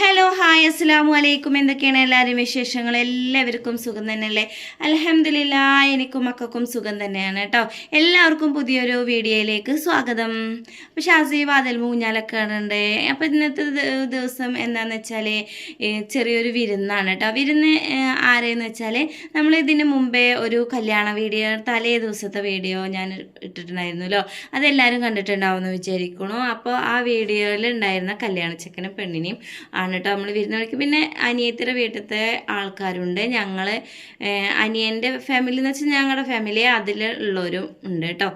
Hello hi അസ്സലാമു അലൈക്കും. എന്തൊക്കെയാണ് എല്ലാവരും വിശേഷങ്ങൾ? എല്ലാവർക്കും സുഖം തന്നെയല്ലേ? അൽഹംദുലില്ലാ, എനിക്കും മക്കൾക്കും സുഖം തന്നെയാണ് കേട്ടോ. എല്ലാവർക്കും പുതിയൊരു വീഡിയോയിലേക്ക് സ്വാഗതം. അപ്പോൾ ഷാസി വാതിൽ മൂഞ്ഞാലൊക്കെ ഉണ്ട്. അപ്പോൾ ഇന്നത്തെ ദിവസം എന്താണെന്ന് വെച്ചാൽ ചെറിയൊരു വിരുന്നാണ് കേട്ടോ. വിരുന്ന് ആരെയെന്ന് വെച്ചാൽ നമ്മൾ ഇതിന് മുമ്പേ ഒരു കല്യാണ വീഡിയോ, തലേ ദിവസത്തെ വീഡിയോ ഞാൻ ഇട്ടിട്ടുണ്ടായിരുന്നല്ലോ. അതെല്ലാവരും കണ്ടിട്ടുണ്ടാവുമെന്ന് വിചാരിക്കണു. അപ്പോൾ ആ വീഡിയോയിൽ ഉണ്ടായിരുന്ന കല്യാണ ചെക്കനും പെണ്ണിനെയും ആണ് കേട്ടോ നമ്മൾ വിരുന്ന് വിളിക്കും. പിന്നെ അനിയത്തിയുടെ വീട്ടിലത്തെ ആൾക്കാരുണ്ട്. ഞങ്ങൾ അനിയൻ്റെ ഫാമിലി എന്ന് വെച്ചാൽ ഞങ്ങളുടെ ഫാമിലി അതിലുള്ളവരും ഉണ്ട് കേട്ടോ.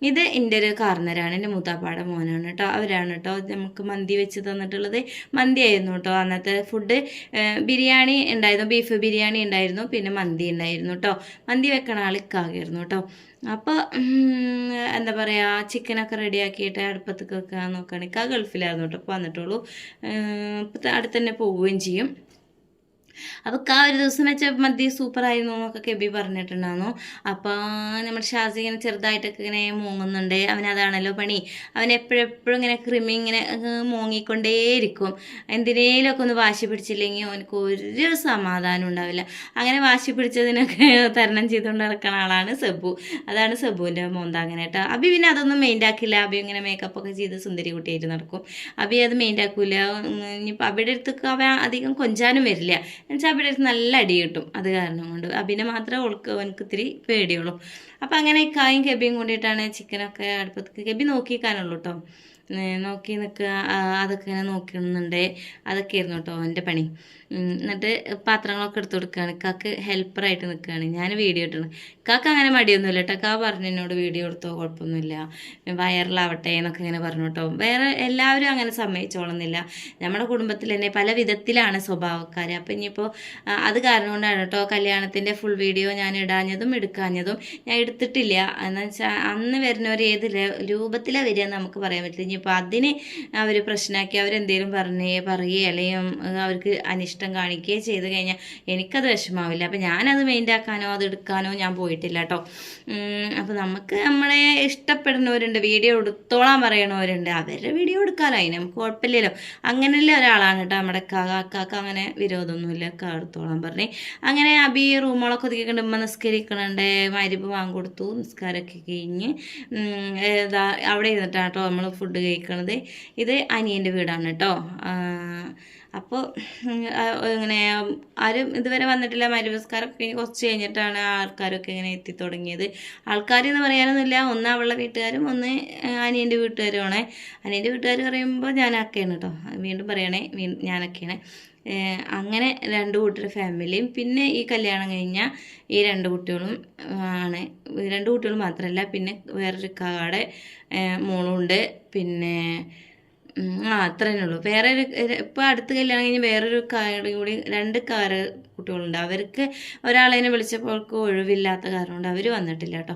ഇത് എൻ്റെ ഒരു കാർന്നരാണ്, എൻ്റെ മൂത്താപ്പാടെ മോനാണ് കേട്ടോ. അവരാണ് കേട്ടോ നമുക്ക് മന്തി വെച്ച് തന്നിട്ടുള്ളത്. മന്തി ആയിരുന്നു കേട്ടോ അന്നത്തെ ഫുഡ്. ബിരിയാണി ഉണ്ടായിരുന്നു, ബീഫ് ബിരിയാണി ഉണ്ടായിരുന്നു, പിന്നെ മന്തി ഉണ്ടായിരുന്നു കേട്ടോ. മന്തി വെക്കണ ആളിക്കാകയായിരുന്നു കേട്ടോ. അപ്പോൾ എന്താ പറയുക, ചിക്കനൊക്കെ റെഡിയാക്കിയിട്ട് അടുപ്പത്തേക്ക് വെക്കാൻ നോക്കുകയാണെങ്കിൽ ആ ഗൾഫിലായിരുന്നു കേട്ടോ. അപ്പോൾ വന്നിട്ടുള്ളൂ. അടുത്ത് തന്നെ പോവുകയും ചെയ്യും. അപ്പോൾ ആ ഒരു ദിവസം വെച്ച മന്തി സൂപ്പറായിരുന്നു എന്നൊക്കെ കെബി പറഞ്ഞിട്ടുണ്ടായിരുന്നു. അപ്പോൾ നമ്മുടെ ഷാസി ഇങ്ങനെ ചെറുതായിട്ടൊക്കെ ഇങ്ങനെ മൂങ്ങുന്നുണ്ട്. അവനതാണല്ലോ പണി. അവൻ എപ്പോഴെപ്പോഴും ഇങ്ങനെ കൃമി ഇങ്ങനെ മൂങ്ങിക്കൊണ്ടേയിരിക്കും. എന്തിനേലൊക്കെ ഒന്ന് വാശി പിടിച്ചില്ലെങ്കിൽ അവനക്ക് ഒരു സമാധാനം ഉണ്ടാവില്ല. അങ്ങനെ വാശി പിടിച്ചതിനൊക്കെ തരണം ചെയ്തുകൊണ്ട് നടക്കുന്ന ആളാണ് സെബു. അതാണ് സെബുവിൻ്റെ മോന്ത അങ്ങനെ കേട്ടോ. അബി പിന്നെ അതൊന്നും മെയിൻ്റ് ആക്കില്ല. അബി ഇങ്ങനെ മേക്കപ്പൊക്കെ ചെയ്ത് സുന്ദരി കുട്ടിയായിട്ട് നടക്കും. അബി അത് മെയിൻ്റ് ആക്കില്ല. ഇനിയിപ്പോൾ അബിയുടെ അടുത്തൊക്കെ അവൻ അധികം കൊഞ്ചാനും വരില്ല. എന്നുവെച്ചാൽ അവിടെ നല്ല അടി കിട്ടും. അത് കാരണം കൊണ്ട് അഭിനെ മാത്രമേ അവനക്ക് ഇത്തിരി പേടിയുള്ളൂ. അപ്പം അങ്ങനെ കായും കെബിയും കൊണ്ടിട്ടാണ് ചിക്കനൊക്കെ അടുപ്പത്തേക്ക് കെബി നോക്കിക്കാനുള്ളൂ കേട്ടോ. നോക്കി നിൽക്കുക, അതൊക്കെ ഇങ്ങനെ നോക്കുന്നുണ്ട്. അതൊക്കെയായിരുന്നു കേട്ടോ എൻ്റെ പണി. എന്നിട്ട് പാത്രങ്ങളൊക്കെ എടുത്തു കൊടുക്കുകയാണ്. കാക്ക് ഹെൽപ്പറായിട്ട് നിൽക്കുകയാണ്. ഞാൻ വീഡിയോ ഇട്ടണം. കാക്ക അങ്ങനെ മടിയൊന്നുമില്ല കേട്ടോ. കാ പറഞ്ഞു എന്നോട് വീഡിയോ എടുത്തോ, കുഴപ്പമൊന്നുമില്ല, വൈറലാവട്ടെ എന്നൊക്കെ ഇങ്ങനെ പറഞ്ഞു കേട്ടോ. വേറെ എല്ലാവരും അങ്ങനെ സമ്മതിച്ചോളുന്നില്ല. നമ്മുടെ കുടുംബത്തിൽ തന്നെ പല വിധത്തിലാണ് സ്വഭാവക്കാർ. അപ്പം ഇനിയിപ്പോൾ അത് കാരണം കൊണ്ടാണ് കേട്ടോ കല്യാണത്തിൻ്റെ ഫുൾ വീഡിയോ ഞാൻ ഇടാഞ്ഞതും എടുക്കാഞ്ഞതും. ഞാൻ എടുത്തിട്ടില്ല. എന്ന് വെച്ചാൽ അന്ന് വരുന്നവർ ഏത് രൂപത്തിലാണ് വരിക എന്ന് നമുക്ക് പറയാൻ പറ്റില്ല. ഇനിയിപ്പോൾ അതിന് അവർ പ്രശ്നമാക്കി അവരെന്തെങ്കിലും പറയുകയോ അല്ലെങ്കിൽ അവർക്ക് അനിഷ്ടം കാണിക്കുകയോ ചെയ്ത് കഴിഞ്ഞാൽ എനിക്കത് വിഷമാവില്ല. അപ്പം ഞാനത് മെയിൻ്റാക്കാനോ അത് എടുക്കാനോ ഞാൻ പോയിട്ടില്ല കേട്ടോ. അപ്പോൾ നമുക്ക് നമ്മളെ ഇഷ്ടപ്പെടുന്നവരുണ്ട്, വീഡിയോ എടുത്തോളാൻ പറയണവരുണ്ട്. അവരുടെ വീഡിയോ എടുക്കാമല്ലോ, അതിന് നമുക്ക് കുഴപ്പമില്ലല്ലോ. അങ്ങനെയുള്ള ഒരാളാണ് കേട്ടോ നമ്മുടെ കാക്ക. അങ്ങനെ വിരോധമൊന്നുമില്ല, എടുത്തോളാൻ പറഞ്ഞ്. അങ്ങനെ അബി റൂമുകളൊക്കെ ഒതുക്കിക്കൊണ്ട് ഉമ്മ നിസ്കരിക്കണുണ്ട്. മരിപ്പ് വാങ്ങിക്കൊടുത്തു, നിസ്കാരമൊക്കെ കഴിഞ്ഞ് അവിടെ ഇരുന്നിട്ടാണ് കേട്ടോ നമ്മൾ ഫുഡ് കഴിക്കണത്. ഇത് അനിയൻ്റെ വീടാണ് കേട്ടോ. അപ്പോൾ ഇങ്ങനെ ആരും ഇതുവരെ വന്നിട്ടില്ല. മരുപസ്കാരമൊക്കെ കഴിഞ്ഞ് കുറച്ച് കഴിഞ്ഞിട്ടാണ് ആൾക്കാരൊക്കെ ഇങ്ങനെ എത്തി തുടങ്ങിയത്. ആൾക്കാരെന്ന് പറയാനൊന്നുമില്ല, ഒന്ന് അവളുടെ വീട്ടുകാരും ഒന്ന് അനിയൻ്റെ വീട്ടുകാരുമാണ്. അനിയൻ്റെ വീട്ടുകാർ പറയുമ്പോൾ ഞാനൊക്കെയാണ് കേട്ടോ. വീണ്ടും പറയണേ, ഞാനൊക്കെയാണ്. അങ്ങനെ രണ്ട് കൂട്ടരുടെ ഫാമിലിയും പിന്നെ ഈ കല്യാണം കഴിഞ്ഞ ഈ രണ്ട് കുട്ടികളും ആണ്. രണ്ട് കുട്ടികൾ മാത്രമല്ല, പിന്നെ വേറൊരു കാടെ മോളുണ്ട്. പിന്നെ അത്ര തന്നെ ഉള്ളൂ. വേറെ ഇപ്പോൾ അടുത്ത് കല്യാണം കഴിഞ്ഞ് വേറൊരു കാരുടെ കൂടി രണ്ട് കുട്ടികളുണ്ട്. അവർക്ക് ഒരാളതിനെ വിളിച്ചപ്പോൾ ഒഴിവില്ലാത്ത കാരണം കൊണ്ട് അവർ വന്നിട്ടില്ല കേട്ടോ.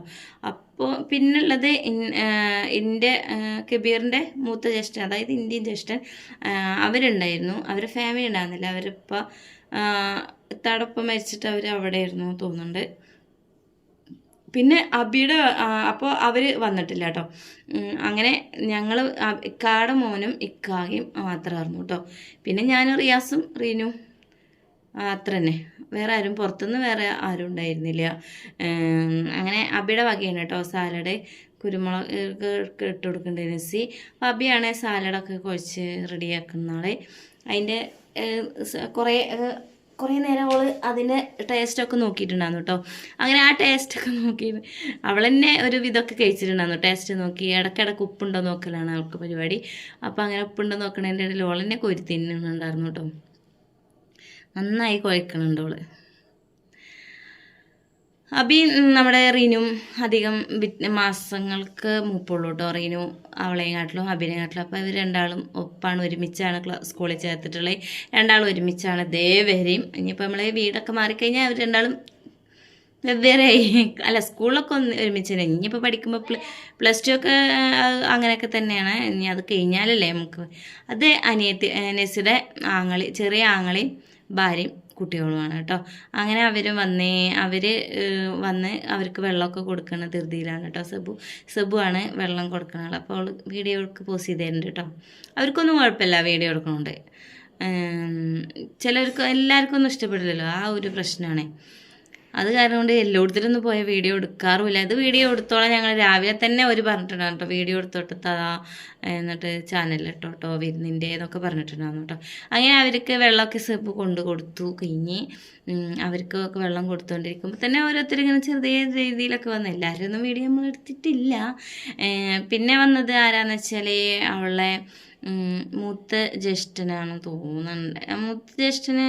അപ്പോൾ പിന്നുള്ളത് എൻ്റെ കബീറിൻ്റെ മൂത്ത ജ്യേഷ്ഠൻ, അതായത് ഇന്ത്യൻ ജ്യേഷ്ഠൻ, അവരുണ്ടായിരുന്നു. അവരുടെ ഫാമിലി ഉണ്ടാകുന്നില്ല. അവരിപ്പോൾ തടപ്പം മരിച്ചിട്ട് അവർ അവിടെ ആയിരുന്നു തോന്നുന്നുണ്ട്. പിന്നെ അബിയുടെ അപ്പോൾ അവർ വന്നിട്ടില്ല കേട്ടോ. അങ്ങനെ ഞങ്ങൾ ഇക്കാടെ മോനും ഇക്കായും മാത്രമായിരുന്നു കേട്ടോ. പിന്നെ ഞാൻ റിയാസും റീനും അത്ര തന്നെ. വേറെ ആരും പുറത്തുനിന്ന് വേറെ ആരും ഉണ്ടായിരുന്നില്ല. അങ്ങനെ അബിയുടെ വകയാണ് കേട്ടോ സാലഡ്. കുരുമുളക് ഇട്ട് കൊടുക്കേണ്ട നസി. അപ്പോൾ അബിയാണ് സാലഡൊക്കെ കുഴച്ച് റെഡിയാക്കുന്ന ആൾ. അതിൻ്റെ കുറേ നേരം അവൾ അതിൻ്റെ ടേസ്റ്റൊക്കെ നോക്കിയിട്ടുണ്ടായിരുന്നു കേട്ടോ. അങ്ങനെ ആ ടേസ്റ്റൊക്കെ നോക്കിയിട്ട് അവൾ തന്നെ ഒരു വിധമൊക്കെ കഴിച്ചിട്ടുണ്ടായിരുന്നു. ടേസ്റ്റ് നോക്കി ഇടയ്ക്കിടയ്ക്ക് ഉപ്പുണ്ടോ നോക്കലാണ് അവൾക്ക് പരിപാടി. അപ്പോൾ അങ്ങനെ ഉപ്പുണ്ടോ നോക്കണതിൻ്റെ ഇടയിൽ അവൾ തന്നെ കോരി തിന്നുന്നുണ്ടായിരുന്നു കേട്ടോ. നന്നായി കുഴക്കണുണ്ട് അവൾ. അബി നമ്മുടെ റീനും അധികം മാസങ്ങൾക്ക് മൂപ്പുള്ളൂ കേട്ടോ. റീനു അവളെയും കാട്ടിലും അബിനെ കാട്ടിലും. അപ്പോൾ ഇവർ രണ്ടാളും ഒപ്പാണ്, ഒരുമിച്ചാണ് സ്കൂളിൽ ചേർത്തിട്ടുള്ളത്. രണ്ടാളും ഒരുമിച്ചാണ് വരെയും. ഇനിയിപ്പോൾ നമ്മളെ വീടൊക്കെ മാറിക്കഴിഞ്ഞാൽ അവർ രണ്ടാളും വെവ്വേറെ അല്ല, സ്കൂളിലൊക്കെ ഒന്ന് ഒരുമിച്ച് തന്നെ. ഇനിയിപ്പോൾ പഠിക്കുമ്പോൾ +2 ഒക്കെ അങ്ങനെയൊക്കെ തന്നെയാണ്. ഇനി അത് കഴിഞ്ഞാലല്ലേ നമുക്ക്. അത് അനിയത്തി നെസിയുടെ ചെറിയ ആങ്ങളെയും ഭാര്യയും കുട്ടികളുമാണ് കേട്ടോ. അങ്ങനെ അവർ വന്ന് അവർക്ക് വെള്ളമൊക്കെ കൊടുക്കുന്ന ധൃതിയിലാണ് കേട്ടോ. സെബു ആണ് വെള്ളം കൊടുക്കുന്നത്. അപ്പോൾ അവൾ വീഡിയോക്ക് പോസ്റ്റ് ചെയ്ത് തരുന്നുണ്ട് കേട്ടോ. അവർക്കൊന്നും കുഴപ്പമില്ല വീഡിയോ എടുക്കണോണ്ട്. ചിലർക്ക് എല്ലാവർക്കും ഒന്നും ഇഷ്ടപ്പെടില്ലല്ലോ, ആ ഒരു പ്രശ്നമാണ്. അത് കാരണം കൊണ്ട് എല്ലായിടത്തിലൊന്നും പോയ വീഡിയോ എടുക്കാറുമില്ല. ഇത് വീഡിയോ എടുത്തോളാം ഞങ്ങൾ രാവിലെ തന്നെ അവർ പറഞ്ഞിട്ടുണ്ടാകും കേട്ടോ, വീഡിയോ എടുത്തോട്ട് തതാ എന്നിട്ട് ചാനലിലിട്ടോട്ടോ വരുന്നിൻ്റെ എന്നൊക്കെ പറഞ്ഞിട്ടുണ്ടാകുന്നു കേട്ടോ. അങ്ങനെ അവർക്ക് വെള്ളമൊക്കെ സെപ്പ് കൊണ്ട് കൊടുത്തു കഴിഞ്ഞ് അവർക്കൊക്കെ വെള്ളം കൊടുത്തുകൊണ്ടിരിക്കുമ്പോൾ തന്നെ ഓരോരുത്തർ ഇങ്ങനെ ചെറിയ രീതിയിലൊക്കെ വന്നു. എല്ലാവരും ഒന്നും വീഡിയോ നമ്മൾ എടുത്തിട്ടില്ല. പിന്നെ വന്നത് ആരാന്ന് വെച്ചാൽ അവളെ മൂത്ത ജ്യേഷ്ഠനാണെന്ന് തോന്നുന്നുണ്ട്. മൂത്ത ജ്യേഷ്ഠന്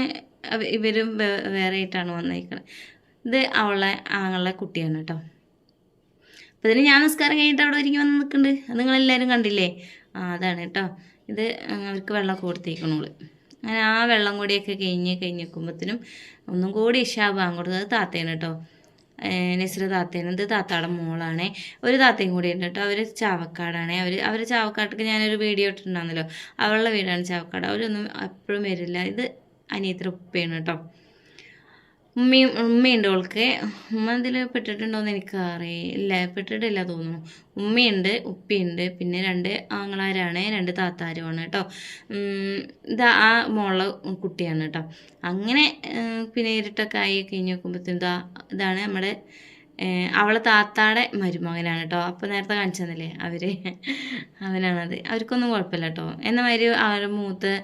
ഇവരും വേറെ ആയിട്ടാണ് വന്നിരിക്കുന്നത്. ഇത് അവളെ ആങ്ങളുടെ കുട്ടിയാണ് കേട്ടോ. അപ്പോൾ ഇതിന് ഞാൻ നിസ്കാരം കഴിഞ്ഞിട്ട് അവിടെ ഒരുങ്ങി വന്ന് നിൽക്കുന്നുണ്ട്. അത് നിങ്ങളെല്ലാവരും കണ്ടില്ലേ? അതാണ് കേട്ടോ. ഇത് അവർക്ക് വെള്ളമൊക്കെ കൊടുത്തേക്കണോള്. അങ്ങനെ ആ വെള്ളം കൂടിയൊക്കെ കഴിഞ്ഞ് നിൽക്കുമ്പോഴത്തേനും ഒന്നും കൂടി ഇഷാബാൻ കൊടുത്തത് താത്തേന് കേട്ടോ. നെസ്ര താത്തേന്. ഇത് താത്താടെ മോളാണ്. ഒരു താത്തയും കൂടി ഉണ്ട് കേട്ടോ. അവർ ചാവക്കാടാണ്. അവർ ചാവക്കാട്ടേക്ക് ഞാനൊരു വീഡിയോ ഇട്ടിട്ടുണ്ടായിരുന്നല്ലോ, അവളുടെ വീടാണ് ചാവക്കാട്. അവരൊന്നും എപ്പോഴും വരില്ല. ഇത് അനിയത്തിയുടെ ഉപ്പയാണ് കേട്ടോ. ഉമ്മയുണ്ട് അവൾക്ക്. ഉമ്മ ഇതിൽ പെട്ടിട്ടുണ്ടോയെന്ന് എനിക്കറിയില്ല, പെട്ടിട്ടില്ല തോന്നുന്നു. ഉമ്മയുണ്ട്, ഉപ്പയുണ്ട്, പിന്നെ 2 ആങ്ങളാരാണ്, 2 താത്താരുമാണ് കേട്ടോ. ഇത് ആ മോളെ കുട്ടിയാണ് കേട്ടോ. അങ്ങനെ പിന്നെ ഇരുട്ടൊക്കെ ആയി കഴിഞ്ഞ് നോക്കുമ്പോഴത്തേനും ഇതാണ് നമ്മുടെ അവളെ താത്താടെ മരുമകനാണ് കേട്ടോ. അപ്പോൾ നേരത്തെ കാണിച്ചു തന്നില്ലേ അവനാണത്. അവർക്കൊന്നും കുഴപ്പമില്ല കേട്ടോ. എന്ന മാതിരി അവരുടെ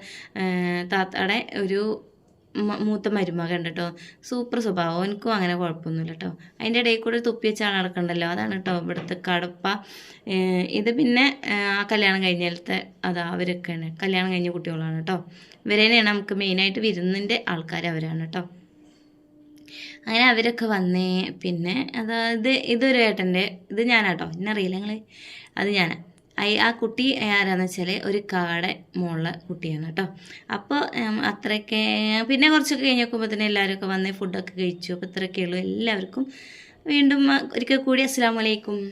താത്താടെ ഒരു മൂത്ത മരുമകൻ ഉണ്ട് കേട്ടോ. സൂപ്പർ സ്വഭാവം. എനിക്കും അങ്ങനെ കുഴപ്പമൊന്നുമില്ല കേട്ടോ. അതിൻ്റെ ഇടയിൽ കൂടെ തുപ്പി വെച്ചാൽ നടക്കണ്ടല്ലോ, അതാണ് കേട്ടോ ഇവിടുത്തെ കടപ്പ. ഇത് പിന്നെ ആ കല്യാണം കഴിഞ്ഞാലത്തെ അവരൊക്കെയാണ് കല്യാണം കഴിഞ്ഞ കുട്ടികളാണ് കേട്ടോ. ഇവരെന്നെയാണ് നമുക്ക് മെയിനായിട്ട് വിരുന്നിൻ്റെ ആൾക്കാർ അവരാണ് കേട്ടോ. അങ്ങനെ അവരൊക്കെ വന്നേ. പിന്നെ ഇതൊരു ഏട്ടൻ്റെ, ഇത് ഞാനാട്ടോ, എന്നറിയില്ല നിങ്ങൾ, അത് ഞാനാ. ആ കുട്ടി ആരാന്ന് വെച്ചാൽ ഒരു കാടെ മോളുടെ കുട്ടിയാണ് കേട്ടോ. അപ്പോൾ അത്രയൊക്കെ പിന്നെ കുറച്ചൊക്കെ കഴിഞ്ഞ് നോക്കുമ്പോൾ തന്നെ എല്ലാവരും ഒക്കെ വന്ന് ഫുഡൊക്കെ കഴിച്ചു. അപ്പോൾ ഇത്രയൊക്കെ ഉള്ളൂ. എല്ലാവർക്കും വീണ്ടും ഒരിക്കൽ കൂടി അസ്സലാമു അലൈക്കും.